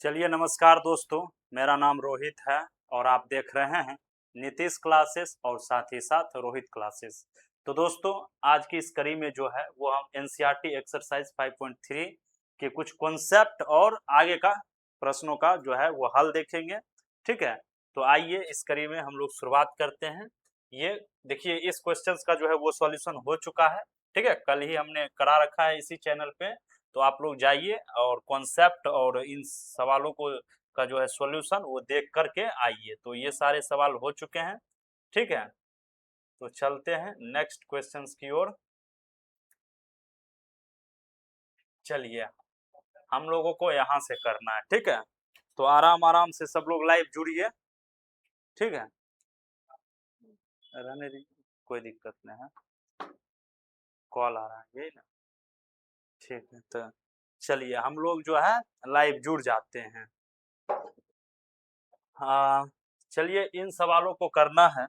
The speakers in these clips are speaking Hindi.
चलिए नमस्कार दोस्तों, मेरा नाम रोहित है और आप देख रहे हैं नीतीश क्लासेस और साथ ही साथ रोहित क्लासेस। तो दोस्तों, आज की इस कड़ी में जो है वो हम एनसीईआरटी एक्सरसाइज 5.3 के कुछ कॉन्सेप्ट और आगे का प्रश्नों का जो है वो हल देखेंगे। ठीक है, तो आइए इस कड़ी में हम लोग शुरुआत करते हैं। ये देखिए, इस क्वेश्चंस का जो है वो सॉल्यूशन हो चुका है। ठीक है, कल ही हमने करा रखा है इसी चैनल पे, तो आप लोग जाइए और कॉन्सेप्ट और इन सवालों को का जो है सॉल्यूशन वो देख करके आइए। तो ये सारे सवाल हो चुके हैं। ठीक है, तो चलते हैं नेक्स्ट क्वेश्चंस की ओर। चलिए, हम लोगों को यहाँ से करना है। ठीक है, तो आराम आराम से सब लोग लाइव जुड़िए। ठीक है, रहने दीजिए, कोई दिक्कत नहीं है, कॉल आ रहा है यही ना। ठीक है, तो चलिए हम लोग जो है लाइव जुड़ जाते हैं। हाँ, चलिए इन सवालों को करना है।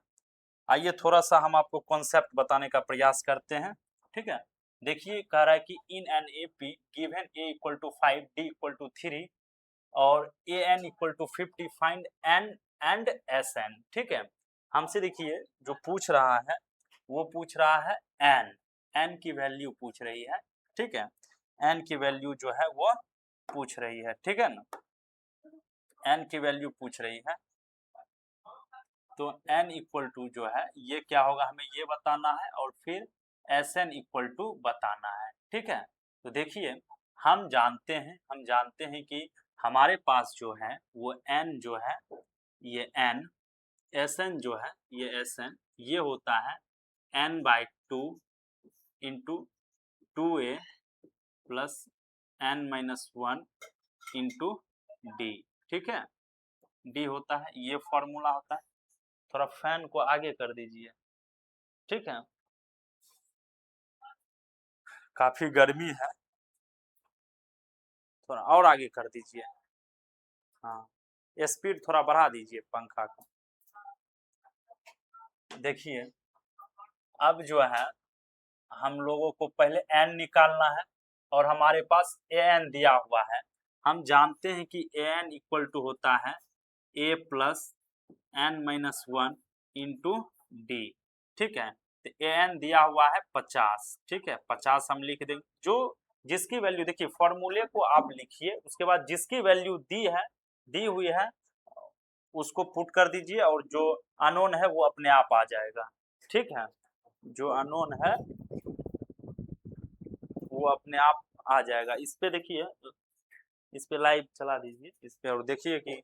आइए थोड़ा सा हम आपको कॉन्सेप्ट बताने का प्रयास करते हैं। ठीक है, देखिए कह रहा है कि in an A P given a equal to 5 d equal to 3 और a n equal to 50 find n and S n. ठीक है, हमसे देखिए जो पूछ रहा है वो पूछ रहा है एन, एन की वैल्यू पूछ रही है। ठीक है, एन की वैल्यू जो है वो पूछ रही है। ठीक है ना, एन की वैल्यू पूछ रही है। तो n इक्वल टू जो है ये क्या होगा हमें ये बताना है और फिर एस एन इक्वल टू बताना है। ठीक है, तो देखिए हम जानते हैं कि हमारे पास जो है वो n जो है ये n, एस एन जो है ये एस एन ये होता है n/2 into 2a plus n-1 into D. ठीक है, डी होता है, ये फॉर्मूला होता है। थोड़ा फैन को आगे कर दीजिए। ठीक है, काफी गर्मी है, थोड़ा और आगे कर दीजिए। हाँ, स्पीड थोड़ा बढ़ा दीजिए पंखा का। देखिए, अब जो है हम लोगों को पहले एन निकालना है और हमारे पास ए एन दिया हुआ है। हम जानते हैं कि ए एन इक्वल टू होता है ए प्लस n-1 इंटू डी। ठीक है, तो ए एन दिया हुआ है 50। ठीक है, 50 हम लिख देंगे। जो जिसकी वैल्यू देखिए, फॉर्मूले को आप लिखिए, उसके बाद जिसकी वैल्यू दी हुई है उसको पुट कर दीजिए और जो अननोन है वो अपने आप आ जाएगा। ठीक है, जो अननोन है वो अपने आप आ जाएगा। इस पे देखिए, इस पे लाइव चला दीजिए इस पे और देखिए कि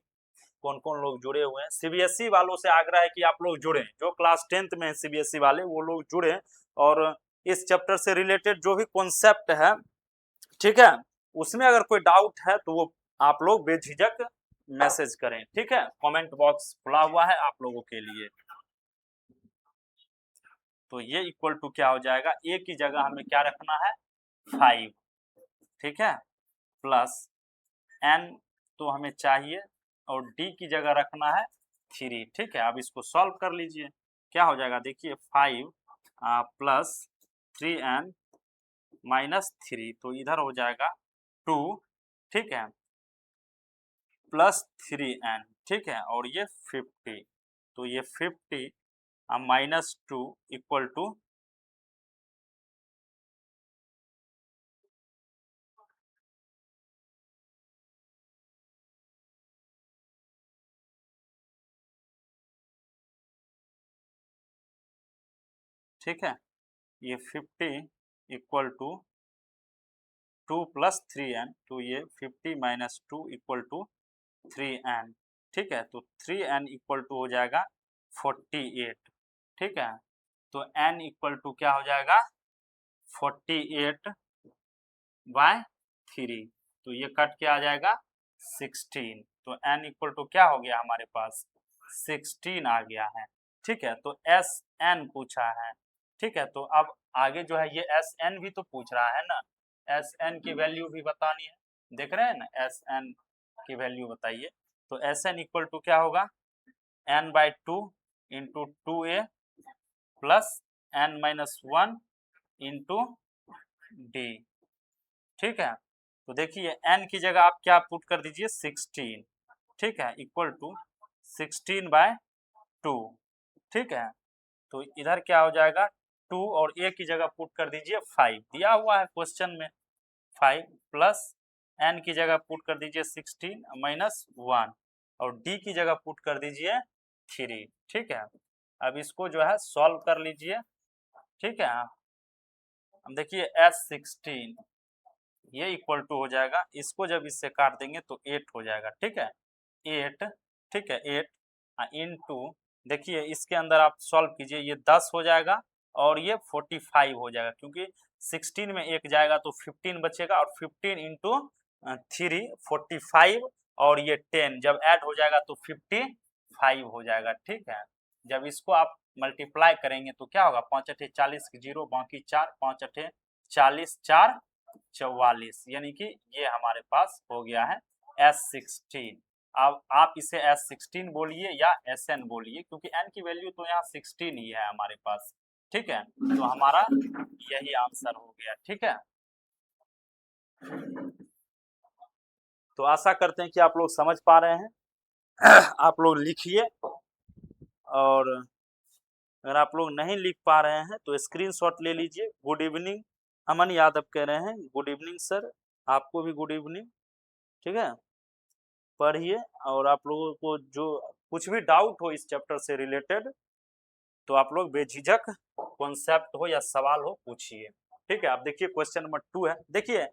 कौन कौन लोग जुड़े हुए हैं। सीबीएसई वालों से आग्रह है कि आप लोग जुड़ें, जो क्लास 10th में है सीबीएसई वाले वो लोग जुड़ें और इस चैप्टर से रिलेटेड जो भी कॉन्सेप्ट है, ठीक है, उसमें अगर कोई डाउट है तो वो आप लोग बेझिझक मैसेज करें। ठीक है, कमेंट बॉक्स खुला हुआ है आप लोगों के लिए। तो ये इक्वल टू क्या हो जाएगा, ए की जगह हमें क्या रखना है 5। ठीक है, प्लस एन तो हमें चाहिए और डी की जगह रखना है 3। ठीक है, अब इसको सॉल्व कर लीजिए। क्या हो जाएगा देखिए, 5 प्लस 3n माइनस 3, तो इधर हो जाएगा 2। ठीक है, प्लस 3n। ठीक है, और ये 50, तो ये 50 -2 इक्वल टू, ठीक है, ये 50 इक्वल टू 2 प्लस 3n, तो ये 50 -2 इक्वल टू 3n। ठीक है, तो 3n इक्वल टू हो जाएगा 48। ठीक है, तो n इक्वल टू क्या हो जाएगा 48/3, तो ये कट के आ जाएगा 16। तो n इक्वल टू क्या हो गया हमारे पास 16 आ गया है। ठीक है, तो एस एन पूछा है। ठीक है, तो अब आगे जो है ये एस एन भी तो पूछ रहा है ना, एस एन की वैल्यू भी बतानी है। देख रहे हैं ना, एस एन की वैल्यू बताइए। तो एस एन इक्वल टू क्या होगा n/2 into 2a plus n-1 into D. ठीक है, तो देखिए n की जगह आप क्या पुट कर दीजिए 16, ठीक है, इक्वल टू 16/2, ठीक है। तो इधर क्या हो जाएगा 2 और a की जगह पुट कर दीजिए 5, दिया हुआ है क्वेश्चन में 5 प्लस n की जगह पुट कर दीजिए 16 माइनस 1 और d की जगह पुट कर दीजिए 3, ठीक है। अब इसको जो है सॉल्व कर लीजिए, ठीक है। अब देखिए S16 ये इक्वल टू हो जाएगा, इसको जब इससे काट देंगे तो 8 हो जाएगा, ठीक है, 8, ठीक है, 8 इनटू, देखिए इसके अंदर आप सॉल्व कीजिए, ये 10 हो जाएगा और ये 45 हो जाएगा, क्योंकि 16 में एक जाएगा तो 15 बचेगा और 15 इंटू 3 45 और ये 10 जब ऐड हो जाएगा तो 55 हो जाएगा, ठीक है। जब इसको आप मल्टीप्लाई करेंगे तो क्या होगा, 5 अठे 40 की 0 बाकी 4, 5 अठे 40 4 44, यानी कि ये हमारे पास हो गया है S16। अब आप इसे S16 बोलिए या SN बोलिए, क्योंकि n की वैल्यू तो यहाँ 16 ही है हमारे पास, ठीक है। तो हमारा यही आंसर हो गया, ठीक है। तो आशा करते हैं कि आप लोग समझ पा रहे हैं। आप लोग लिखिए, और अगर आप लोग नहीं लिख पा रहे हैं तो स्क्रीनशॉट ले लीजिए। गुड इवनिंग, अमन यादव कह रहे हैं, गुड इवनिंग सर, आपको भी गुड इवनिंग, ठीक है। पढ़िए, और आप लोगों को जो कुछ भी डाउट हो इस चैप्टर से रिलेटेड तो आप लोग बेझिझक कॉन्सेप्ट हो या सवाल हो पूछिए, ठीक है। आप देखिए क्वेश्चन नंबर 2 है, देखिए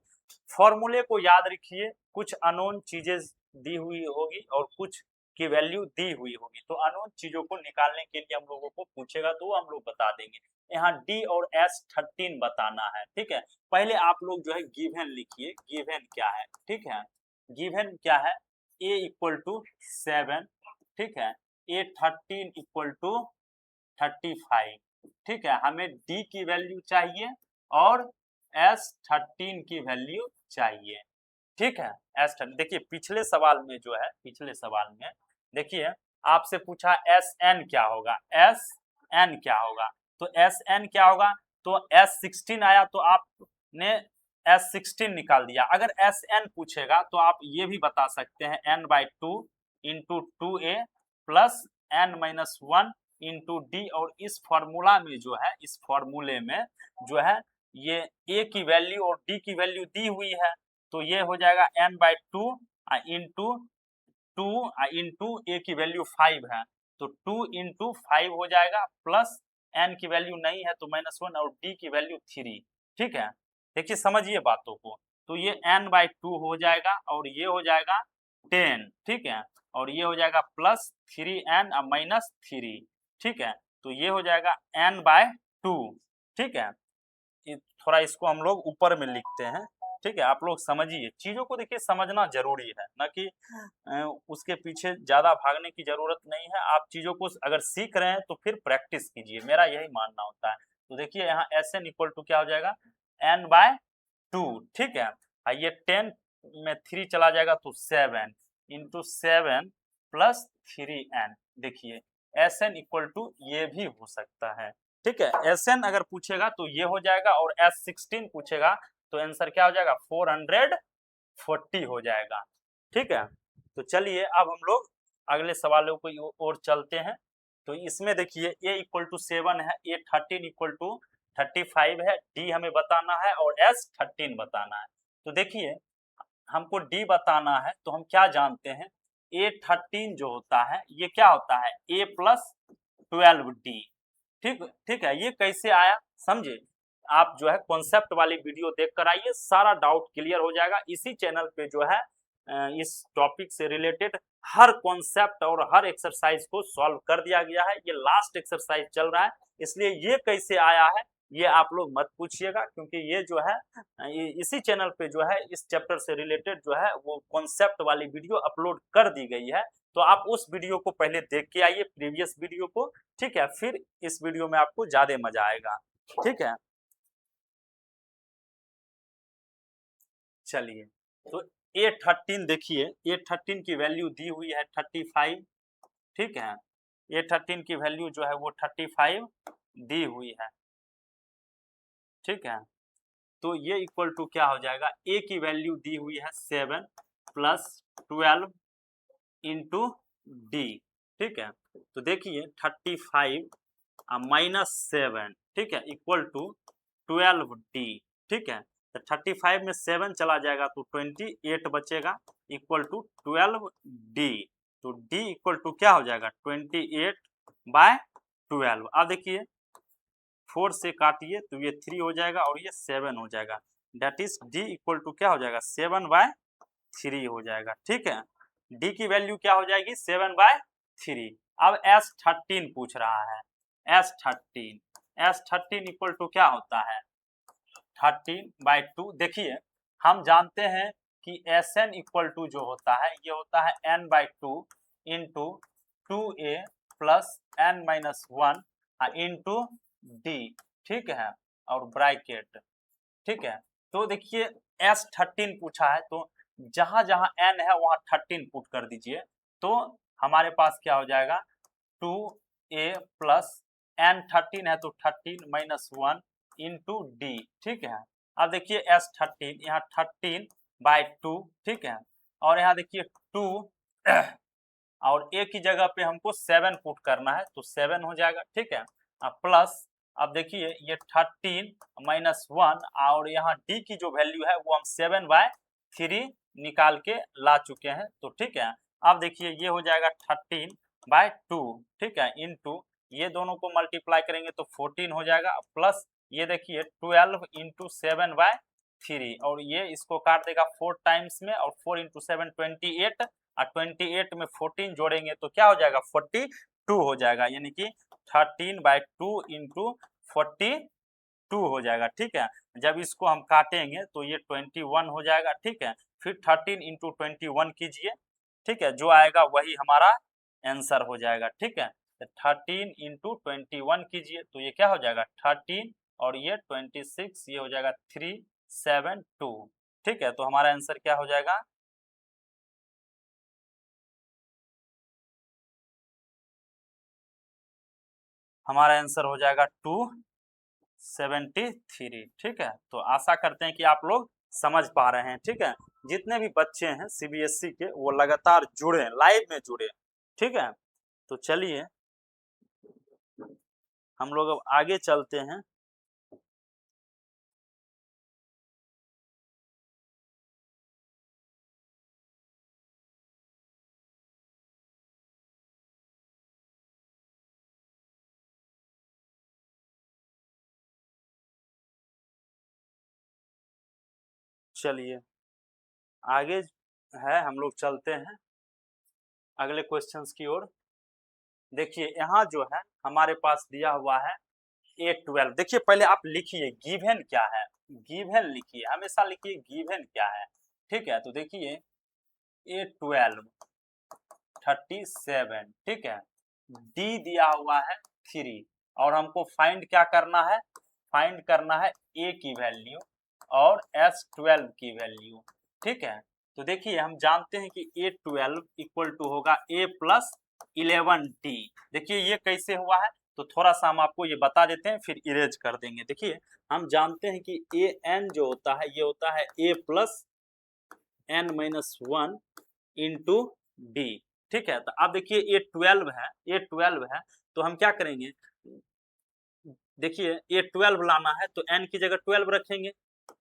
फॉर्मूले को याद रखिए, कुछ अननोन चीजें दी हुई होगी और कुछ की वैल्यू दी हुई होगी, तो अननोन चीजों को निकालने के लिए हम लोगों को पूछेगा तो वो हम लोग बता देंगे। यहाँ डी और S13 बताना है, ठीक है। पहले आप लोग जो है गिवन लिखिए, गिवन क्या है, ठीक है। गिवन क्या है, a इक्वल टू 7, ठीक है, A13 इक्वल टू 35, ठीक है। हमें d की वैल्यू चाहिए और S13 की वैल्यू चाहिए, ठीक है। S13 देखिए पिछले सवाल में जो है, पिछले सवाल में देखिए आपसे पूछा Sn क्या होगा, Sn क्या होगा, तो Sn क्या होगा, तो S16 आया तो आपने S16 निकाल दिया। अगर Sn पूछेगा तो आप ये भी बता सकते हैं n/2 into 2a plus n-1 into D, और इस फॉर्मूला में जो है, इस फॉर्मूले में जो है ये a की वैल्यू और d की वैल्यू दी हुई है, तो ये हो जाएगा n/2 इंटू 2 इंटू a की वैल्यू 5 है तो 2 इंटू 5 हो जाएगा, प्लस n की वैल्यू नहीं है तो -1 और d की वैल्यू 3, ठीक है। देखिए समझिए बातों को, तो ये n/2 हो जाएगा और ये हो जाएगा 10, ठीक है, और ये हो जाएगा प्लस 3n -3, ठीक है। तो ये हो जाएगा n/2, ठीक है। थोड़ा इसको हम लोग ऊपर में लिखते हैं, ठीक है। आप लोग समझिए चीजों को, देखिए समझना जरूरी है ना, कि उसके पीछे ज्यादा भागने की जरूरत नहीं है। आप चीजों को अगर सीख रहे हैं तो फिर प्रैक्टिस कीजिए, मेरा यही मानना होता है। तो देखिए यहाँ Sn इक्वल टू क्या हो जाएगा, n/2, ठीक है। ये 10 में 3 चला जाएगा तो 7 इंटू 7 प्लस 3n, देखिए Sn इक्वल टू ये भी हो सकता है, ठीक है। Sn अगर पूछेगा तो ये हो जाएगा और S16 पूछेगा तो आंसर क्या हो जाएगा, 440 हो जाएगा, ठीक है। तो चलिए अब हम लोग अगले सवालों को और चलते हैं। तो इसमें देखिए a इक्वल टू 7 है, A13 इक्वल टू 35 है, d हमें बताना है और S13 बताना है। तो देखिए हमको d बताना है तो हम क्या जानते हैं, A13 जो होता है ये क्या होता है, a प्लस 12d, ठीक, ठीक है। ये कैसे आया समझे, आप जो है कॉन्सेप्ट वाली वीडियो देख कर आइए, सारा डाउट क्लियर हो जाएगा। इसी चैनल पे जो है इस टॉपिक से रिलेटेड हर कॉन्सेप्ट और हर एक्सरसाइज को सॉल्व कर दिया गया है। ये लास्ट एक्सरसाइज चल रहा है, इसलिए ये कैसे आया है ये आप लोग मत पूछिएगा, क्योंकि ये जो है इसी चैनल पे जो है इस चैप्टर से रिलेटेड जो है वो कॉन्सेप्ट वाली वीडियो अपलोड कर दी गई है। तो आप उस वीडियो को पहले देख के आइए, प्रीवियस वीडियो को, ठीक है, फिर इस वीडियो में आपको ज्यादा मजा आएगा, ठीक है। चलिए तो A13 देखिए, A13 की वैल्यू दी हुई है 35, ठीक है। A13 की वैल्यू जो है वो 35 दी हुई है, ठीक है। तो ये इक्वल टू क्या हो जाएगा, ए की वैल्यू दी हुई है 7 प्लस 12 इंटू डी, ठीक है। तो देखिए 35 माइनस 7, ठीक है, इक्वल टू 12 डी, ठीक है। तो 35 में 7 चला जाएगा तो 28 बचेगा, इक्वल टू 12 डी। तो डी इक्वल टू क्या हो जाएगा, 28/12। अब देखिए 4 से काटिए तो ये 3 हो जाएगा और ये 7 हो जाएगा, that is D equal to क्या हो जाएगा, 7/3 हो जाएगा, ठीक है। डी की वैल्यू क्या हो जाएगी, 7/3। अब S13 पूछ रहा है, S13 इक्वल टू क्या होता है, 13/2। देखिए हम जानते हैं कि Sn इक्वल टू जो होता है ये होता है n/2 into 2a plus n-1 into D, ठीक है, और ब्रैकेट, ठीक है। तो देखिए S13 पूछा है तो जहां जहां n है वहां 13 पुट कर दीजिए, तो हमारे पास क्या हो जाएगा, 2a प्लस n13 है तो 13-1 इंटू डी, ठीक है। अब देखिए S13 यहाँ 13/2, ठीक है, और यहाँ देखिए 2 और a की जगह पे हमको 7 पुट करना है तो 7 हो जाएगा, ठीक है। प्लस अब देखिए ये 13-1 और यहाँ d की जो वैल्यू है वो हम 7/3 निकाल के ला चुके हैं, तो ठीक है। अब देखिए ये हो जाएगा 13/2, ठीक है, इंटू ये दोनों को मल्टीप्लाई करेंगे तो 14 हो जाएगा, प्लस ये देखिए 12 इंटू 7/3 और ये इसको काट देगा 4 टाइम्स में, और 4 इंटू 7 28 और 28 में 14 जोड़ेंगे तो क्या हो जाएगा, 42 हो जाएगा, यानी कि 13/2 इंटू 42 हो जाएगा, ठीक है। जब इसको हम काटेंगे तो ये 21 हो जाएगा, ठीक है। फिर 13 इंटू 21 कीजिए, ठीक है, जो आएगा वही हमारा आंसर हो जाएगा, ठीक है। 13 इंटू 21 कीजिए तो ये क्या हो जाएगा, 13 और ये 26, ये हो जाएगा 372, ठीक है। तो हमारा आंसर क्या हो जाएगा, हमारा आंसर हो जाएगा 273, ठीक है। तो आशा करते हैं कि आप लोग समझ पा रहे हैं, ठीक है। जितने भी बच्चे हैं सीबीएसई के वो लगातार जुड़े, लाइव में जुड़े, ठीक है। तो चलिए हम लोग अब आगे चलते हैं। चलिए आगे है, हम लोग चलते हैं अगले क्वेश्चंस की ओर। देखिए यहाँ जो है हमारे पास दिया हुआ है A12। देखिए पहले आप लिखिए गिवन क्या है, गिवन लिखिए, हमेशा लिखिए गिवन क्या है, ठीक है। तो देखिए A12 37, ठीक है, डी दिया हुआ है 3 और हमको फाइंड क्या करना है, फाइंड करना है ए की वैल्यू और S12 की वैल्यू, ठीक है। तो देखिए हम जानते हैं कि A12 इक्वल टू होगा A प्लस 11D। देखिए ये कैसे हुआ है, तो थोड़ा सा हम आपको ये बता देते हैं फिर इरेज कर देंगे। देखिए हम जानते हैं कि AN जो होता है ये होता है A plus n-1 into D, ठीक है। तो अब देखिए ये 12 है, ये 12 है, तो हम क्या करेंगे, देखिए ये 12 लाना है तो n की जगह 12 रखेंगे,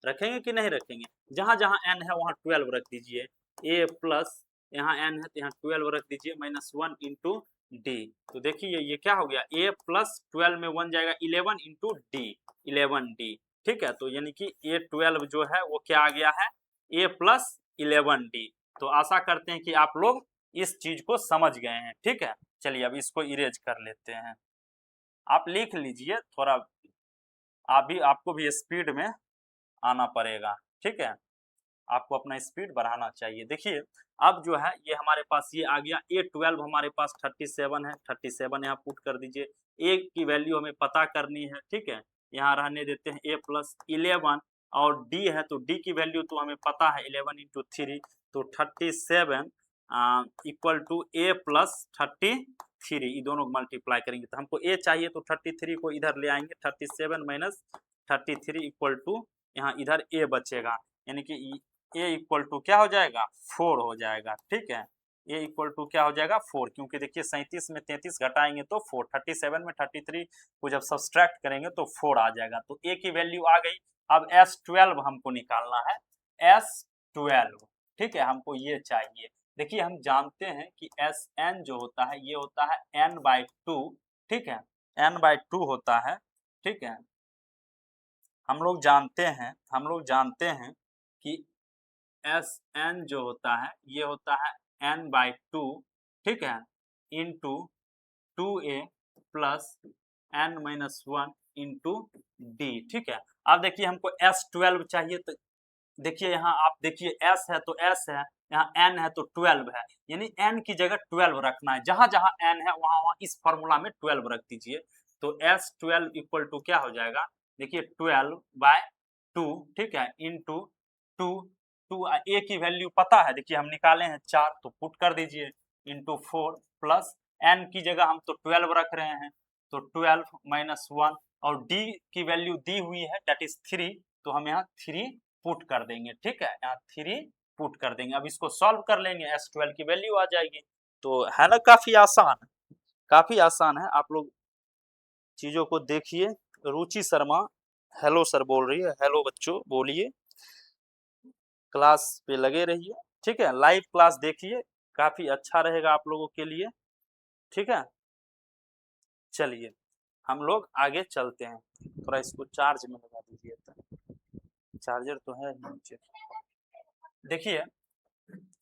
रखेंगे कि नहीं रखेंगे, जहां जहां n है वहां 12 रख दीजिए। a प्लस यहाँ n है तो यहाँ 12 रख दीजिए, -1 इंटू डी। तो देखिए ये क्या हो गया, a प्लस 12 में 1 जाएगा, 11 इंटू डी, 11D, ठीक है। तो यानी कि A12 जो है वो क्या आ गया है, a प्लस 11D। तो आशा करते हैं कि आप लोग इस चीज को समझ गए हैं, ठीक है। चलिए अब इसको इरेज कर लेते हैं, आप लिख लीजिए थोड़ा, आपको भी स्पीड में आना पड़ेगा, ठीक है, आपको अपना स्पीड बढ़ाना चाहिए। देखिए अब जो है ये हमारे पास ये आ गया A12, हमारे पास 37 है, 37 यहाँ पुट कर दीजिए। ए की वैल्यू हमें पता करनी है, ठीक है, यहाँ रहने देते हैं A प्लस 11 और डी है तो डी की वैल्यू तो हमें पता है 11 इंटू 3, तो 37 इक्वल टू A प्लस 33, ये दोनों को मल्टीप्लाई करेंगे तो हमको A चाहिए तो 33 को इधर ले आएंगे, 37 माइनस 33 इक्वल टू यहाँ इधर a बचेगा, यानी कि a इक्वल टू क्या हो जाएगा 4 हो जाएगा। ठीक है, a इक्वल टू क्या हो जाएगा 4, क्योंकि देखिए 37 में 33 घटाएंगे तो 4, 37 में 33 को जब सब्सट्रैक्ट करेंगे तो 4 आ जाएगा। तो a की वैल्यू आ गई। अब S12 हमको निकालना है, S12। ठीक है, हमको ये चाहिए। देखिए हम जानते हैं कि Sn जो होता है ये होता है n/2। ठीक है, n/2 होता है। ठीक है, हम लोग जानते हैं कि Sn जो होता है ये होता है n/2। ठीक है, into 2a plus n-1 into d। ठीक है, अब देखिए हमको S12 चाहिए, तो देखिए यहाँ आप देखिए S है तो S है, यहाँ N है तो 12 है, यानी N की जगह 12 रखना है। जहां जहां N है वहां वहां इस फॉर्मूला में 12 रख दीजिए। तो S12 इक्वल टू क्या हो जाएगा, देखिए 12/2। ठीक है, इंटू 2, a की वैल्यू पता है, देखिए हम निकाले हैं 4, तो पुट कर दीजिए इंटू 4 प्लस N की जगह हम तो 12 रख रहे हैं, तो 12-1, और D की वैल्यू दी हुई है दैट इज 3, तो हम यहाँ 3 पुट कर देंगे। ठीक है, यहाँ 3 पुट कर देंगे। अब इसको सॉल्व कर लेंगे, S12 की वैल्यू आ जाएगी। तो है ना, काफी आसान, काफी आसान है। आप लोग चीजों को देखिए। रुचि शर्मा हेलो सर बोल रही है, हेलो बच्चों बोलिए, क्लास पे लगे रहिए। ठीक है, लाइव क्लास देखिए, काफी अच्छा रहेगा आप लोगों के लिए। ठीक है, चलिए हम लोग आगे चलते हैं। थोड़ा इसको चार्ज में लगा दीजिए, चार्जर तो है नीचे। देखिए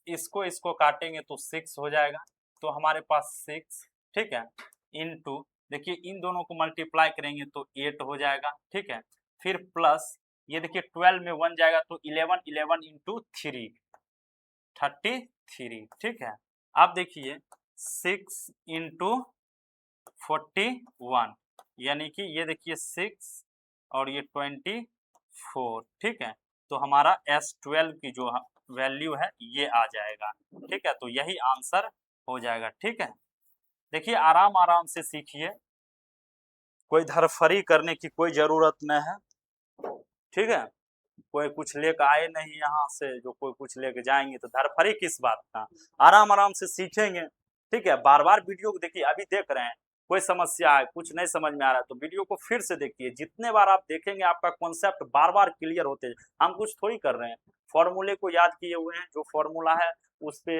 इसको काटेंगे तो 6 हो जाएगा, तो हमारे पास 6। ठीक है, इनटू देखिए इन दोनों को मल्टीप्लाई करेंगे तो 8 हो जाएगा। ठीक है, फिर प्लस ये देखिए 12 में 1 जाएगा तो 11 इंटू 3 33। ठीक है, अब देखिए 6 इंटू 41, यानी कि ये देखिए 6 और ये 24। ठीक है, तो हमारा S12 की जो वैल्यू है ये आ जाएगा। ठीक है, तो यही आंसर हो जाएगा। ठीक है, देखिए आराम आराम से सीखिए, कोई धरफरी करने की कोई जरूरत नहीं है। ठीक है, कोई कुछ लेकर आए नहीं यहाँ से जो कोई कुछ लेके जाएंगे, तो धरफरी किस बात का, आराम आराम से सीखेंगे। ठीक है, बार बार वीडियो को देखिए, अभी देख रहे हैं कोई समस्या है, कुछ नहीं समझ में आ रहा है तो वीडियो को फिर से देखिए। जितने बार आप देखेंगे आपका कॉन्सेप्ट बार बार क्लियर होते हैं। हम कुछ थोड़ी कर रहे हैं, फॉर्मूले को याद किए हुए हैं, जो फॉर्मूला है उस पे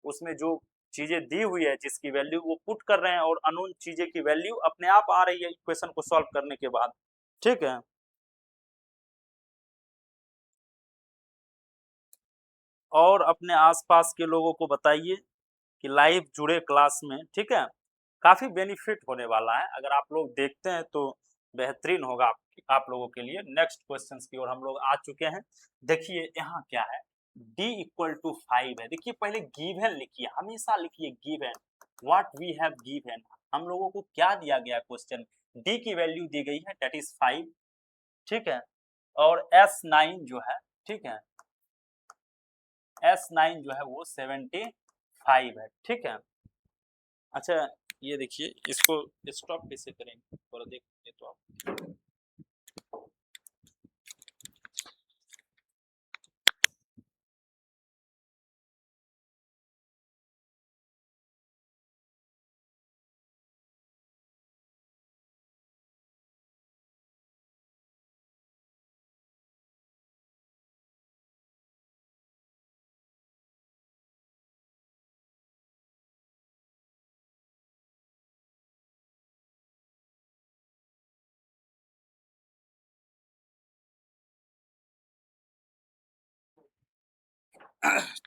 उसमें जो चीजें दी हुई है जिसकी वैल्यू वो पुट कर रहे हैं, और अननोन चीजें की वैल्यू अपने आप आ रही है इक्वेशन को सॉल्व करने के बाद। ठीक है, और अपने आसपास के लोगों को बताइए कि लाइव जुड़े क्लास में। ठीक है, काफी बेनिफिट होने वाला है, अगर आप लोग देखते हैं तो बेहतरीन होगा आप लोगों के लिए। नेक्स्ट क्वेश्चंस की ओर हम लोग आ चुके हैं। देखिए यहाँ क्या है, d इक्वल टू 5 है। देखिए पहले गिवन लिखिए, हमेशा लिखिए given, what we have given. हम लोगों को क्या दिया गया क्वेश्चन, d की वैल्यू दी गई है दैट इज 5। ठीक है, और S9 जो है, ठीक है, S9 जो है वो 75 है। ठीक है, अच्छा ये देखिए इसको स्टॉप कैसे करेंगे, थोड़ा देखिए तो आप।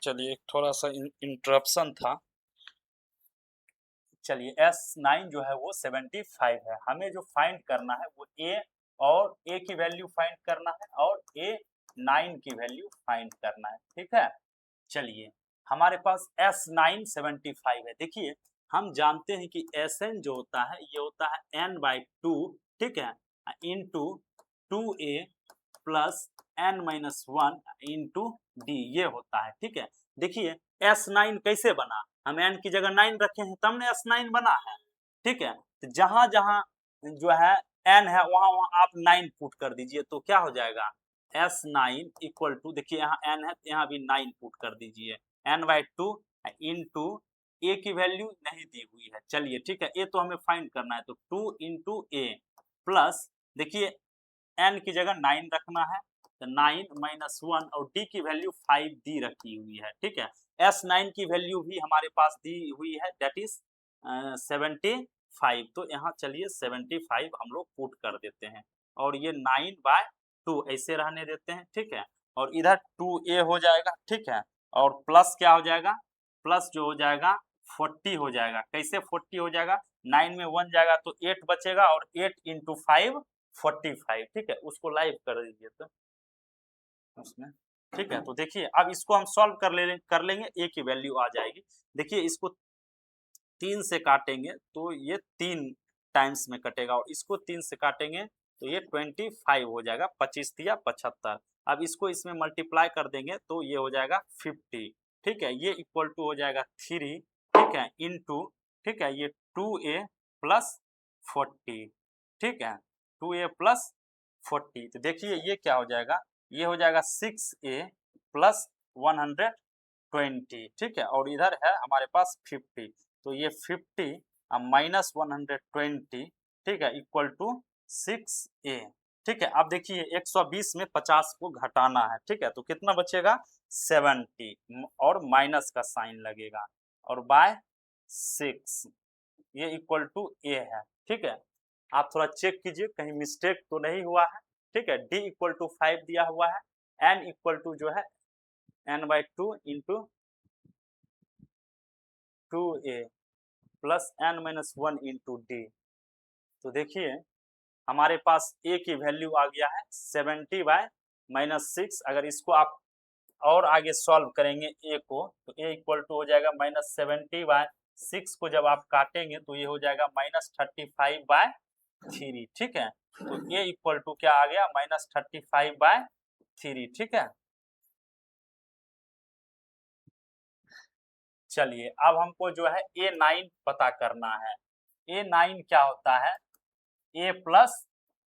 चलिए थोड़ा सा इंटरप्शन था। चलिए S9 जो है वो 75 है, हमें जो फाइंड करना है वो A, और A की वैल्यू फाइंड करना है, और A9 की वैल्यू फाइंड करना है। ठीक है, चलिए हमारे पास S9 75 है। देखिए हम जानते हैं कि Sn जो होता है ये होता है n/2। ठीक है, into 2a plus n-1 into D, ये होता है। ठीक है, देखिए S9 कैसे बना, हम n की जगह 9 रखे हैं तब ने S9 बना है। ठीक है, तो जहां जहां जो है n है वहां वहां आप 9 पुट कर दीजिए, तो क्या हो जाएगा S9 इक्वल टू, देखिए यहाँ n है, यहाँ भी 9 पुट कर दीजिए, n/2 इंटू ए की वैल्यू नहीं दी हुई है, चलिए ठीक है, ए तो हमें फाइंड करना है, तो 2 इंटू ए प्लस, देखिए n की जगह 9 रखना है, तो 9 माइनस 1 और d की वैल्यू 5 दी रखी हुई है, ठीक है। S9 की वैल्यू भी हमारे पास दी हुई है, दैट इज 75, तो यहाँ चलिए 75 हम लोग पुट कर देते हैं, और ये 9/2 ऐसे रहने देते हैं, ठीक है, और इधर 2a हो जाएगा, ठीक है, और प्लस क्या हो जाएगा, प्लस जो हो जाएगा 40 हो जाएगा, कैसे 40 हो जाएगा, 9 में 1 जाएगा तो 8 बचेगा, और 8 इंटू 5 45, ठीक है, उसको लाइव कर दीजिए तो उसमें, ठीक है। तो देखिए अब इसको हम सॉल्व कर लेंगे, ए की वैल्यू आ जाएगी, देखिए इसको 3 से काटेंगे तो ये 3 टाइम्स में कटेगा, और इसको 3 से काटेंगे तो ये 25 हो जाएगा, 25 या 75। अब इसको इसमें मल्टीप्लाई कर देंगे तो ये हो जाएगा 50, ठीक है, ये इक्वल टू हो जाएगा 3, ठीक है, इनटू, ठीक है, ये 2a प्लस 40, ठीक है, 2a प्लस 40, तो देखिए ये क्या हो जाएगा, ये हो जाएगा 6a प्लस 120, ठीक है, और इधर है हमारे पास 50, तो ये 50 माइनस 120, ठीक है, इक्वल टू 6a, ठीक है। अब देखिए 120 में 50 को घटाना है, ठीक है, तो कितना बचेगा 70, और माइनस का साइन लगेगा, और बाय 6, ये इक्वल टू a है, ठीक है। आप थोड़ा चेक कीजिए कहीं मिस्टेक तो नहीं हुआ है, ठीक है, d इक्वल टू 5 दिया हुआ है, n इक्वल टू जो है n/2 into 2a plus n-1 into D, तो देखिए हमारे पास a की वैल्यू आ गया है 70/-6, अगर इसको आप और आगे सॉल्व करेंगे a को, तो a इक्वल टू हो जाएगा -70/6 को जब आप काटेंगे तो ये हो जाएगा -35/3, ठीक है, तो a इक्वल टू क्या आ गया -35/3, ठीक है। चलिए अब हमको जो है A9 पता करना है, A9 क्या होता है, a प्लस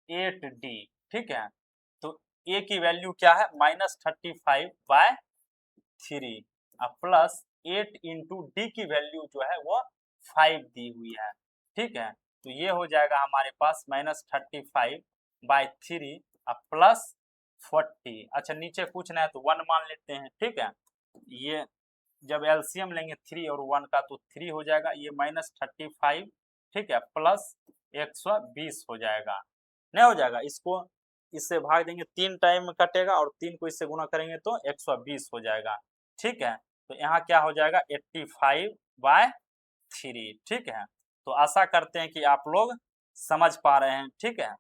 8d, ठीक है, तो a की वैल्यू क्या है -35/3 प्लस 8 इंटू डी की वैल्यू जो है वो 5 दी हुई है, ठीक है, तो ये हो जाएगा हमारे पास -35/3 प्लस 40, अच्छा नीचे कुछ ना है तो 1 मान लेते हैं, ठीक है, ये जब एलसीएम लेंगे 3 और 1 का तो 3 हो जाएगा, ये -35, ठीक है, प्लस 120 हो जाएगा, नहीं हो जाएगा, इसको इससे भाग देंगे, 3 टाइम में कटेगा, और 3 को इससे गुना करेंगे तो 120 हो जाएगा, ठीक है, तो यहाँ क्या हो जाएगा 85/3, ठीक है, तो आशा करते हैं कि आप लोग समझ पा रहे हैं, ठीक है,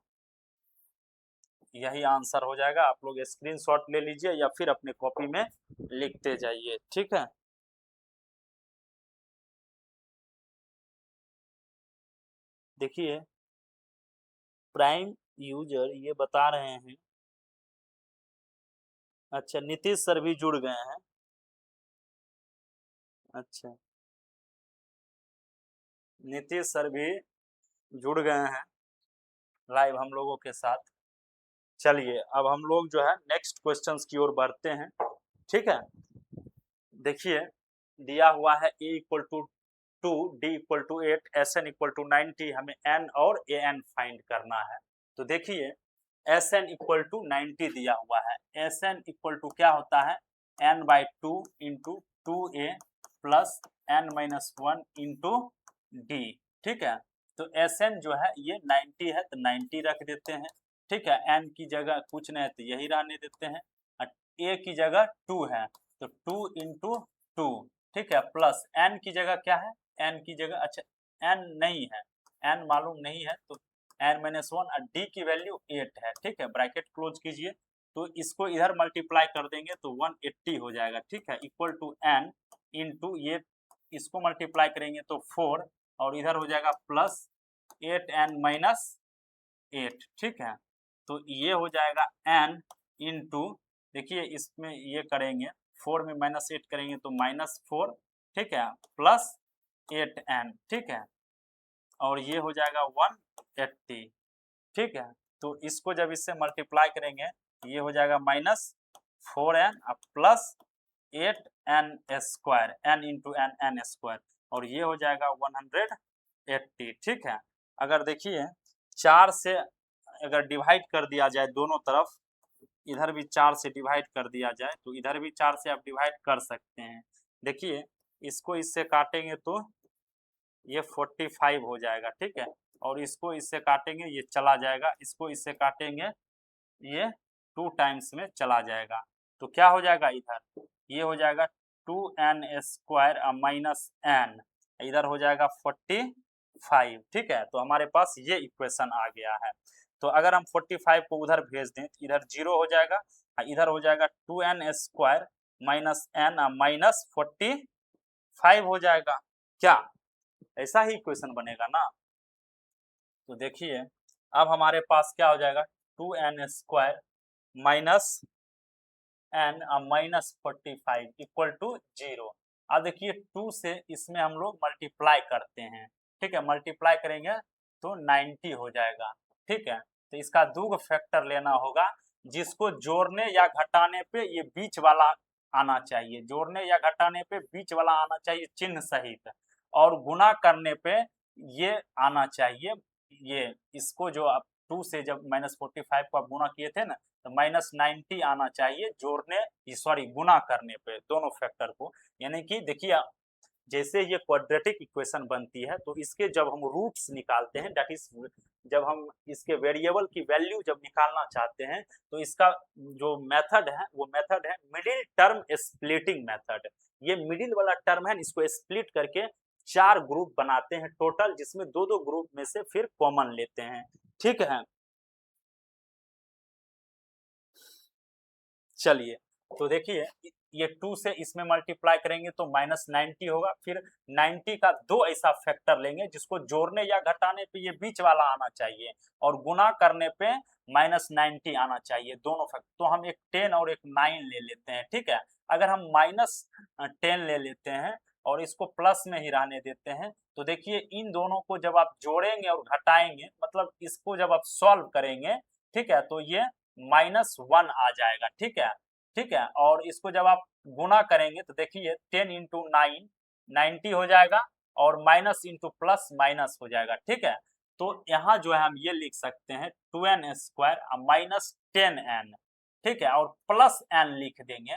यही आंसर हो जाएगा, आप लोग स्क्रीनशॉट ले लीजिए या फिर अपने कॉपी में लिखते जाइए, ठीक है। देखिए प्राइम यूजर ये बता रहे हैं, अच्छा नीतीश सर भी जुड़ गए हैं, अच्छा नीतीश सर भी जुड़ गए हैं लाइव हम लोगों के साथ, चलिए अब हम लोग जो है नेक्स्ट क्वेश्चंस की ओर बढ़ते हैं, ठीक है। देखिए दिया हुआ है a equal to 2, d equal to 8, sn equal to 90, हमें n और an फाइंड करना है, तो देखिए sn इक्वल टू 90 दिया हुआ है, sn इक्वल टू क्या होता है n/2 into 2a plus n-1 into d, ठीक है, तो sn जो है ये 90 है तो 90 रख देते हैं, ठीक है, n की जगह कुछ नहीं है तो यही रहने देते हैं, a की जगह 2 है तो 2 इंटू 2, ठीक है, प्लस n की जगह क्या है, n की जगह, अच्छा n नहीं है, n मालूम नहीं है तो n-1 और d की वैल्यू 8 है, ठीक है, ब्रैकेट क्लोज कीजिए, तो इसको इधर मल्टीप्लाई कर देंगे तो 180 हो जाएगा, ठीक है, इक्वल टू n इंटू ये इसको मल्टीप्लाई करेंगे तो 4, और इधर हो जाएगा प्लस 8n-8, ठीक है, तो ये हो जाएगा n इंटू, देखिए इसमें ये करेंगे 4 में -8 करेंगे तो -4, ठीक है, प्लस 8n, ठीक है, और ये हो जाएगा 180, ठीक है, तो इसको जब इससे मल्टीप्लाई करेंगे ये हो जाएगा -4n plus 8n², n into N N square, और ये हो जाएगा 180। ठीक है, अगर देखिए 4 से अगर डिवाइड कर दिया जाए दोनों तरफ, इधर भी 4 से डिवाइड कर दिया जाए तो इधर भी 4 से आप डिवाइड कर सकते हैं। देखिए इसको इससे काटेंगे तो ये 45 हो जाएगा। ठीक है, और इसको इससे काटेंगे ये चला जाएगा, इसको इससे काटेंगे ये 2 टाइम्स में चला जाएगा, तो क्या हो जाएगा इधर, ये हो जाएगा 2n² माइनस n, इधर हो जाएगा 45। ठीक है, तो हमारे पास ये इक्वेशन आ गया है। तो अगर हम 45 को उधर भेज दें तो इधर 0 हो जाएगा, इधर हो जाएगा 2n² माइनस n माइनस 45 हो जाएगा। क्या ऐसा ही इक्वेशन बनेगा ना? तो देखिए अब हमारे पास क्या हो जाएगा, 2n² minus n minus 45 equal to 0। अब देखिए 2 से इसमें हम लोग मल्टीप्लाई करते हैं। ठीक है, मल्टीप्लाई करेंगे तो 90 हो जाएगा। ठीक है, तो इसका दूग फैक्टर लेना होगा, जिसको जोड़ने या घटाने पे ये बीच वाला आना चाहिए, जोड़ने या घटाने पे बीच वाला आना चाहिए चिन्ह सहित, और गुना करने पे ये आना चाहिए, ये इसको जो आप 2 से जब -45 को आप गुना किए थे ना, तो -90 आना चाहिए जोड़ने, सॉरी गुना करने पे दोनों फैक्टर को। यानी कि देखिए जैसे ये क्वाड्रेटिक इक्वेशन बनती है तो इसके जब हम रूट्स निकालते हैं, दैट इज जब हम इसके वेरिएबल की वैल्यू जब निकालना चाहते हैं, तो इसका जो मेथड है वो मेथड है मिडिल टर्म स्प्लिटिंग मेथड। ये मिडिल वाला टर्म है, इसको स्प्लिट करके 4 ग्रुप बनाते हैं टोटल, जिसमें 2-2 ग्रुप में से फिर कॉमन लेते हैं। ठीक है, चलिए तो देखिए ये 2 से इसमें मल्टीप्लाई करेंगे तो -90 होगा, फिर 90 का 2 ऐसा फैक्टर लेंगे जिसको जोड़ने या घटाने पे ये बीच वाला आना चाहिए, और गुना करने पे -90 आना चाहिए दोनों फैक्टर। तो हम एक 10 और एक 9 ले लेते हैं। ठीक है, अगर हम -10 ले लेते हैं और इसको प्लस में ही रहने देते हैं, तो देखिए इन दोनों को जब आप जोड़ेंगे और घटाएंगे, मतलब इसको जब आप सॉल्व करेंगे, ठीक है, तो ये -1 आ जाएगा। ठीक है, ठीक है, और इसको जब आप गुना करेंगे तो देखिए 10 इंटू 9 90 हो जाएगा, और माइनस इंटू प्लस माइनस हो जाएगा। ठीक है, तो यहाँ जो है हम ये लिख सकते हैं 2n² माइनस 10n। ठीक है, और प्लस n लिख देंगे,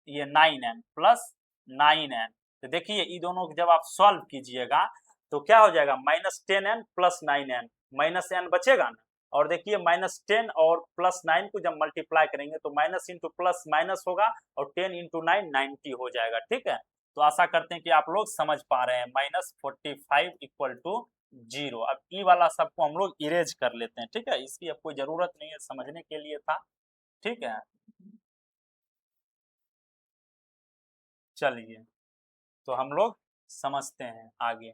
ये 9n प्लस 9n। तो देखिए ये दोनों जब आप सॉल्व कीजिएगा तो क्या हो जाएगा, -10n plus 9n, minus n बचेगा ना, और देखिए -10 और +9 को जब मल्टीप्लाई करेंगे तो माइनस इंटू प्लस माइनस होगा, और 10 इंटू 9 90 हो जाएगा। ठीक है, तो आशा करते हैं कि आप लोग समझ पा रहे हैं। -45 इक्वल टू 0। अब ई वाला सबको हम लोग इरेज कर लेते हैं। ठीक है, इसकी अब कोई जरूरत नहीं है, समझने के लिए था। ठीक है, चलिए तो हम लोग समझते हैं आगे।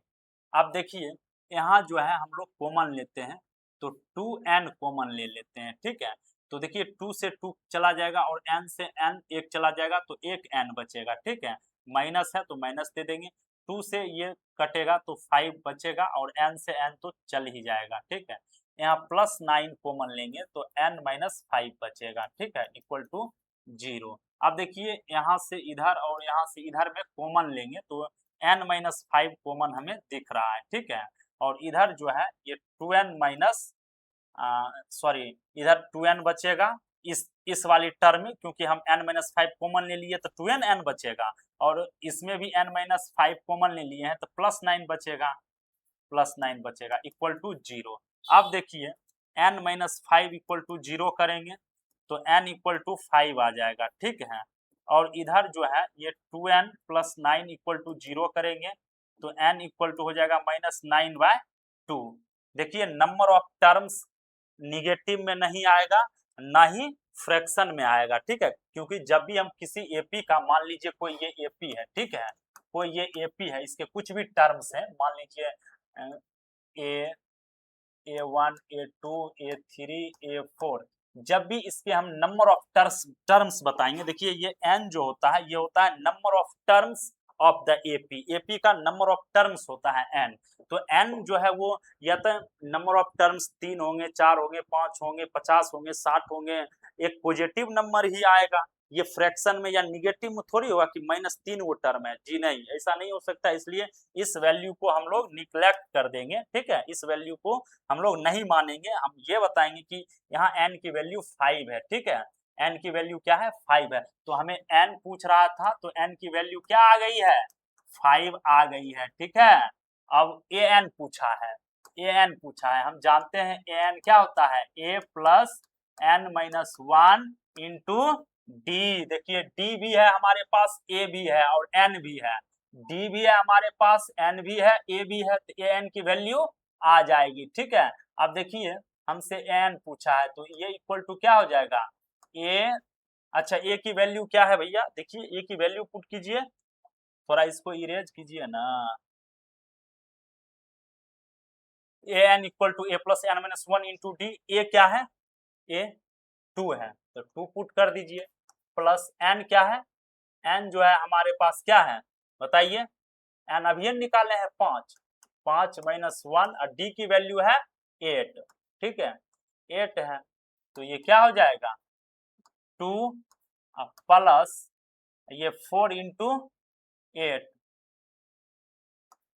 अब देखिए यहाँ जो है हम लोग कॉमन लेते हैं, तो 2n कॉमन ले लेते हैं। ठीक है, तो देखिए 2 से 2 चला जाएगा और n से n एक चला जाएगा, तो एक n बचेगा। ठीक है, माइनस है तो माइनस दे देंगे, 2 से ये कटेगा तो 5 बचेगा, और n से n तो चल ही जाएगा। ठीक है, यहाँ +9 कॉमन लेंगे तो n माइनस 5 बचेगा। ठीक है, इक्वल टू 0। अब देखिए यहाँ से इधर और यहाँ से इधर में कॉमन लेंगे तो n माइनस 5 कॉमन हमें दिख रहा है। ठीक है, और इधर जो है ये 2n माइनस सॉरी इधर 2n बचेगा इस वाली टर्म में, क्योंकि हम n माइनस 5 कॉमन ले लिए तो 2n बचेगा, और इसमें भी n माइनस 5 कॉमन ले लिए हैं तो +9 बचेगा, +9 बचेगा इक्वल टू 0। अब देखिए n माइनस 5 इक्वल टू 0 करेंगे तो n इक्वल टू 5 आ जाएगा। ठीक है, और इधर जो है ये 2n प्लस 9 इक्वल टू 0 करेंगे तो n इक्वल टू हो जाएगा -9/2। देखिए नंबर ऑफ टर्म्स निगेटिव में नहीं आएगा, ना ही फ्रैक्शन में आएगा। ठीक है, क्योंकि जब भी हम किसी एपी का, मान लीजिए कोई ये एपी है, ठीक है, कोई ये एपी है, इसके कुछ भी टर्म्स हैं, मान लीजिए ए A1 A2 A3 A4, जब भी इसके हम नंबर ऑफ टर्म्स बताएंगे, देखिए ये n जो होता है ये होता है number of terms of the AP. AP का नंबर ऑफ टर्म्स होता है n, तो n जो है वो या तो नंबर ऑफ टर्म्स 3 होंगे, 4 होंगे, 5 होंगे, 50 होंगे, 60 होंगे, एक पॉजिटिव नंबर ही आएगा, ये फ्रैक्शन में या निगेटिव में थोड़ी होगा कि -3 वो टर्म है, जी नहीं, ऐसा नहीं हो सकता। इसलिए इस वैल्यू को हम लोग निग्लेक्ट कर देंगे, ठीक है, इस वैल्यू को हम लोग नहीं मानेंगे। हम ये बताएंगे कि यहाँ n की वैल्यू 5 है, ठीक है, n की वैल्यू क्या है, 5 है। तो हमें n पूछ रहा था, तो n की वैल्यू क्या आ गई है, 5 आ गई है, ठीक है। अब an पूछा है, an पूछा है, हम जानते हैं an क्या होता है, a plus n-1 into D. देखिए d भी है हमारे पास, a भी है और n भी है, d भी है हमारे पास, n भी है, a भी है, तो an की वैल्यू आ जाएगी, ठीक है। अब देखिए हमसे n पूछा है, तो ये इक्वल टू क्या हो जाएगा, a, अच्छा a की वैल्यू क्या है भैया, देखिए a की वैल्यू पुट कीजिए, थोड़ा इसको इरेज कीजिए ना। an equal to a plus n-1 into D, a क्या है, a 2 है, तो 2 पुट कर दीजिए, प्लस n क्या है, n जो है हमारे पास क्या है बताइए, n अभी निकाले हैं 5, 5 माइनस 1 और d की वैल्यू है 8, ठीक है, 8 है, तो ये क्या हो जाएगा 2 प्लस ये 4 इंटू 8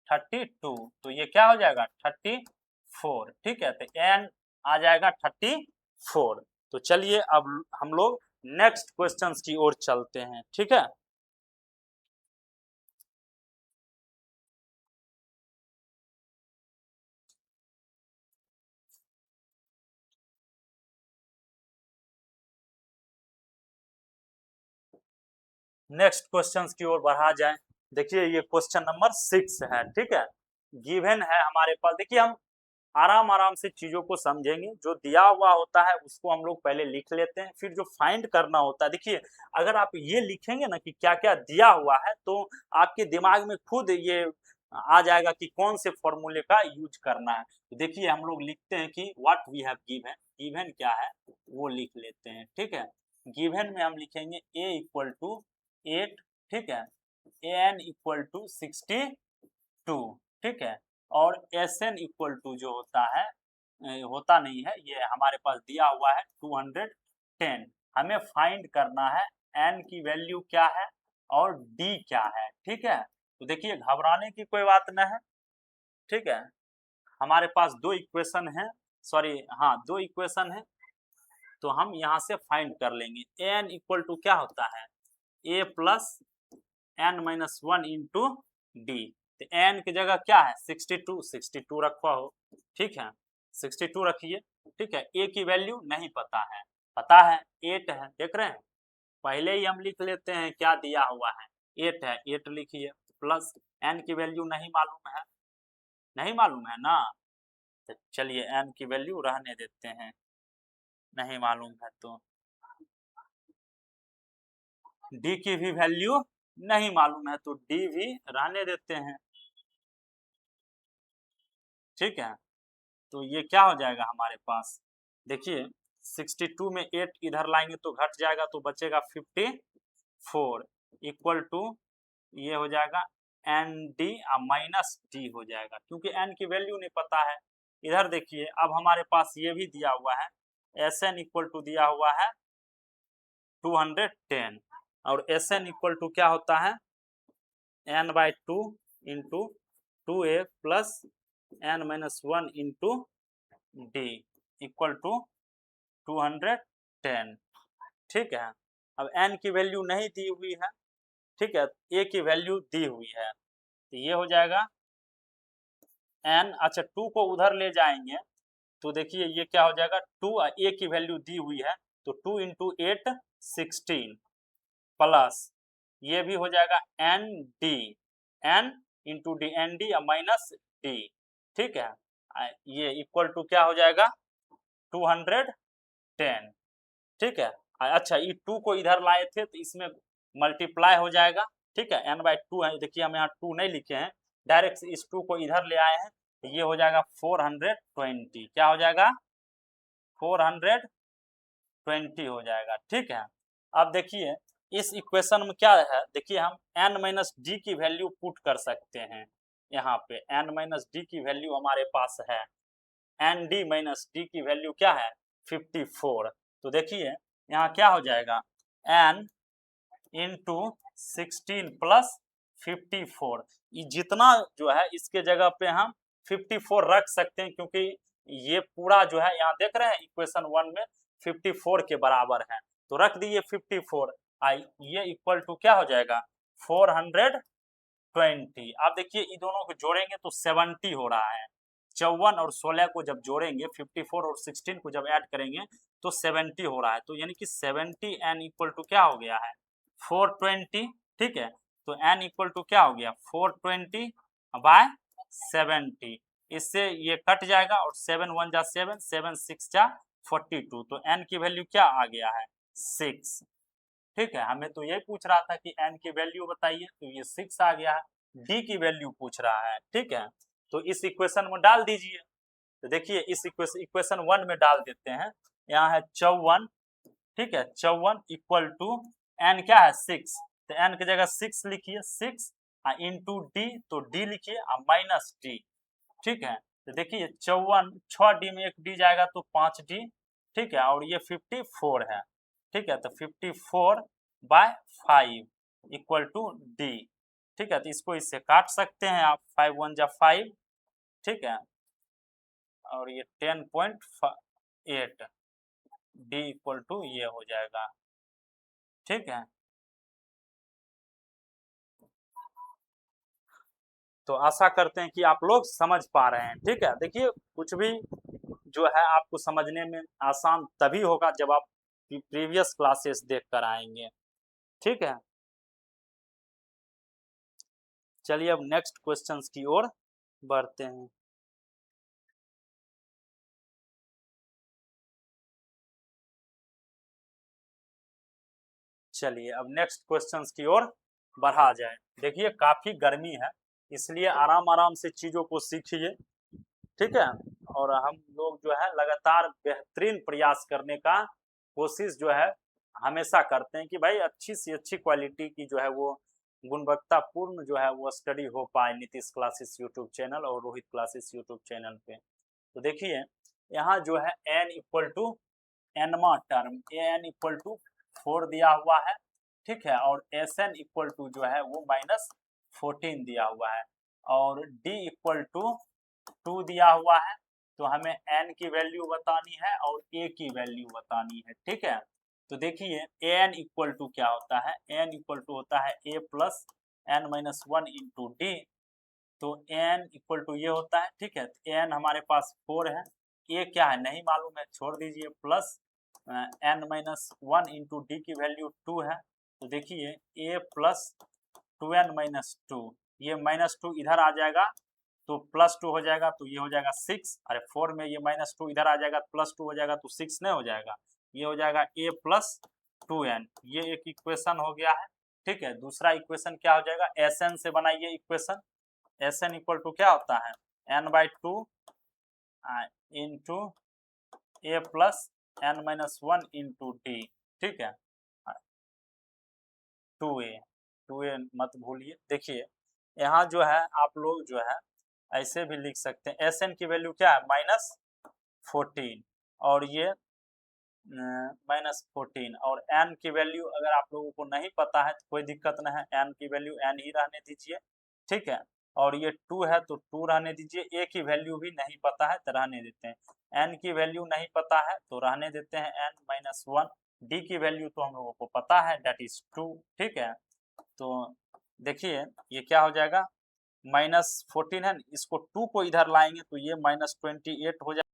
32, तो ये क्या हो जाएगा 34, ठीक है, तो n आ जाएगा 34। तो चलिए अब हम लोग नेक्स्ट क्वेश्चंस की ओर चलते हैं, ठीक है। नेक्स्ट क्वेश्चंस की ओर बढ़ा जाए, देखिए ये क्वेश्चन नंबर 6 है, ठीक है। गिवन है हमारे पास, देखिए हम आराम आराम से चीजों को समझेंगे, जो दिया हुआ होता है उसको हम लोग पहले लिख लेते हैं, फिर जो फाइंड करना होता है, देखिए अगर आप ये लिखेंगे ना कि क्या क्या दिया हुआ है, तो आपके दिमाग में खुद ये आ जाएगा कि कौन से फॉर्मूले का यूज करना है। तो देखिए हम लोग लिखते हैं कि what we have given, given क्या है वो लिख लेते हैं, ठीक है। गिवन में हम लिखेंगे a इक्वल टू 8, ठीक है, an इक्वल टू 62, ठीक है, और Sn इक्वल टू जो होता है होता नहीं है, ये हमारे पास दिया हुआ है 210। हमें फाइंड करना है n की वैल्यू क्या है और d क्या है, ठीक है। तो देखिए घबराने की कोई बात न है, ठीक है, हमारे पास दो इक्वेशन है, सॉरी हाँ दो इक्वेशन है, तो हम यहाँ से फाइंड कर लेंगे। an इक्वल टू क्या होता है, a plus n-1 into D, तो n की जगह क्या है 62, 62 रखवा हो, ठीक है, 62 रखिए, ठीक है। a की वैल्यू नहीं पता है, पता है 8 है, देख रहे हैं, पहले ही हम लिख लेते हैं क्या दिया हुआ है 8 है, 8 लिखिए, प्लस n की वैल्यू नहीं मालूम है, नहीं मालूम है ना, तो चलिए n की वैल्यू रहने देते हैं, नहीं मालूम है, तो d की भी वैल्यू नहीं मालूम है, तो d भी रहने देते हैं, ठीक है। तो ये क्या हो जाएगा हमारे पास, देखिए 62 में 8 इधर लाएंगे तो घट जाएगा, तो बचेगा 54 इक्वल टू ये हो जाएगा एन डी माइनस डी हो जाएगा, क्योंकि एन की वैल्यू नहीं पता है। इधर देखिए अब हमारे पास ये भी दिया हुआ है, एस एन इक्वल टू दिया हुआ है 210, और एस एन इक्वल टू क्या होता है n by 2 into 2a plus n-1 into D equal to 210, ठीक है। अब n की वैल्यू नहीं दी हुई है, ठीक है, a की वैल्यू दी हुई है, तो ये हो जाएगा n, अच्छा 2 को उधर ले जाएंगे तो देखिए ये क्या हो जाएगा 2, a की वैल्यू दी हुई है, तो 2 इंटू 8 16 प्लस ये भी हो जाएगा N D, N into D, N D minus D, ठीक है, ये इक्वल टू क्या हो जाएगा 210, ठीक है। अच्छा ये 2 को इधर लाए थे तो इसमें मल्टीप्लाई हो जाएगा, ठीक है, n बाई 2 है, देखिए हम यहाँ 2 नहीं लिखे हैं, डायरेक्ट इस 2 को इधर ले आए हैं, तो ये हो जाएगा 420, क्या हो जाएगा 420 हो जाएगा, ठीक है। अब देखिए इस इक्वेशन में क्या है, देखिए हम n माइनस डी की वैल्यू पुट कर सकते हैं, यहाँ पे n माइनस डी की वैल्यू हमारे पास है, एन डी माइनस डी की वैल्यू क्या है 54, तो देखिए यहाँ क्या हो जाएगा n इंटू 16 प्लस 54। ये जितना जो है इसके जगह पे हम 54 रख सकते हैं, क्योंकि ये पूरा जो है यहाँ देख रहे हैं इक्वेशन 1 में 54 के बराबर है, तो रख दिए 54। ये इक्वल टू क्या हो जाएगा 420। आप देखिए ये दोनों को जोड़ेंगे तो 70 हो रहा है। 54 और 16 को जब जोड़ेंगे 54 और 16 को जब ऐड करेंगे तो 70 हो रहा है, तो यानी कि 70 n इक्वल टू क्या हो गया है 420। ठीक है, तो n इक्वल टू क्या हो गया 420 बाय 70। इससे ये कट जाएगा और 7 1 जा 7, 7 6 जा 42, तो n की वैल्यू क्या आ गया है 6। ठीक है, हमें तो यही पूछ रहा था कि n की वैल्यू बताइए, तो ये 6 आ गया है। d की वैल्यू पूछ रहा है। ठीक है, तो इस इक्वेशन में डाल दीजिए। तो देखिए इस इक्वेशन 1 में डाल देते हैं। यहाँ है 54। ठीक है, 54 इक्वल टू n क्या है 6, तो n की जगह 6 लिखिए, 6 इंटू डी, तो d लिखिए और माइनस d। ठीक है, तो देखिए 54 6d में एक d जाएगा तो 5d। ठीक है, और ये 54 है। ठीक है, तो 54 बाय 5 इक्वल टू d। ठीक है, तो इसको इससे काट सकते हैं आप, 5 1 जा 5। ठीक है, और ये 10.8 d इक्वल टू ये हो जाएगा। ठीक है, तो आशा करते हैं कि आप लोग समझ पा रहे हैं। ठीक है, देखिए कुछ भी जो है आपको समझने में आसान तभी होगा जब आप प्रीवियस क्लासेस देख कर आएंगे। ठीक है, चलिए अब नेक्स्ट क्वेश्चंस की ओर बढ़ते हैं। चलिए अब नेक्स्ट क्वेश्चंस की ओर बढ़ा जाए। देखिए काफी गर्मी है, इसलिए आराम आराम से चीजों को सीखिए। ठीक है, और हम लोग जो है लगातार बेहतरीन प्रयास करने का कोशिश जो है हमेशा करते हैं कि भाई अच्छी से अच्छी क्वालिटी की जो है वो गुणवत्तापूर्ण जो है वो स्टडी हो पाए नीतीश क्लासेस यूट्यूब चैनल और रोहित क्लासेस यूट्यूब चैनल पे। तो देखिए यहाँ जो है n इक्वल टू एनवा टर्म an इक्वल टू 4 दिया हुआ है। ठीक है, और Sn इक्वल टू जो है वो -14 दिया हुआ है, और d इक्वल टू 2 दिया हुआ है। तो हमें n की वैल्यू बतानी है और a की वैल्यू बतानी है। ठीक है, तो देखिए an इक्वल टू क्या होता है, n इक्वल टू होता है a plus n minus 1 into D. तो n इक्वल टू ये होता है। ठीक है, n हमारे पास 4 है, a क्या है नहीं मालूम है, छोड़ दीजिए, plus n minus 1 into D की वैल्यू 2 है। तो देखिए a प्लस 2n माइनस 2, ये -2 इधर आ जाएगा तो +2 हो जाएगा, तो ये हो जाएगा 6। अरे 4 में ये -2 इधर आ जाएगा, +2 हो जाएगा तो 6 नहीं हो जाएगा, ये हो जाएगा a प्लस 2n। ये एक इक्वेशन हो गया है। ठीक है, दूसरा इक्वेशन क्या हो जाएगा, Sn से बनाइए इक्वेशन। Sn इक्वल टू क्या होता है n/2 into a plus n minus 1 into D. ठीक है, 2a मत भूलिए। देखिए यहाँ जो है आप लोग जो है ऐसे भी लिख सकते हैं, Sn की वैल्यू क्या है -14, और ये -14, और n की वैल्यू अगर आप लोगों को नहीं पता है तो कोई दिक्कत नहीं है, n की वैल्यू n ही रहने दीजिए। ठीक है, और ये 2 है तो 2 रहने दीजिए, a की वैल्यू भी नहीं पता है तो रहने देते हैं, n की वैल्यू नहीं पता है तो रहने देते हैं n माइनस 1। d की वैल्यू तो हम लोगों को पता है, दैट इज 2। ठीक है, तो देखिए ये क्या हो जाएगा -14 है, इसको 2 को इधर लाएंगे तो ये -28 हो जाएगा।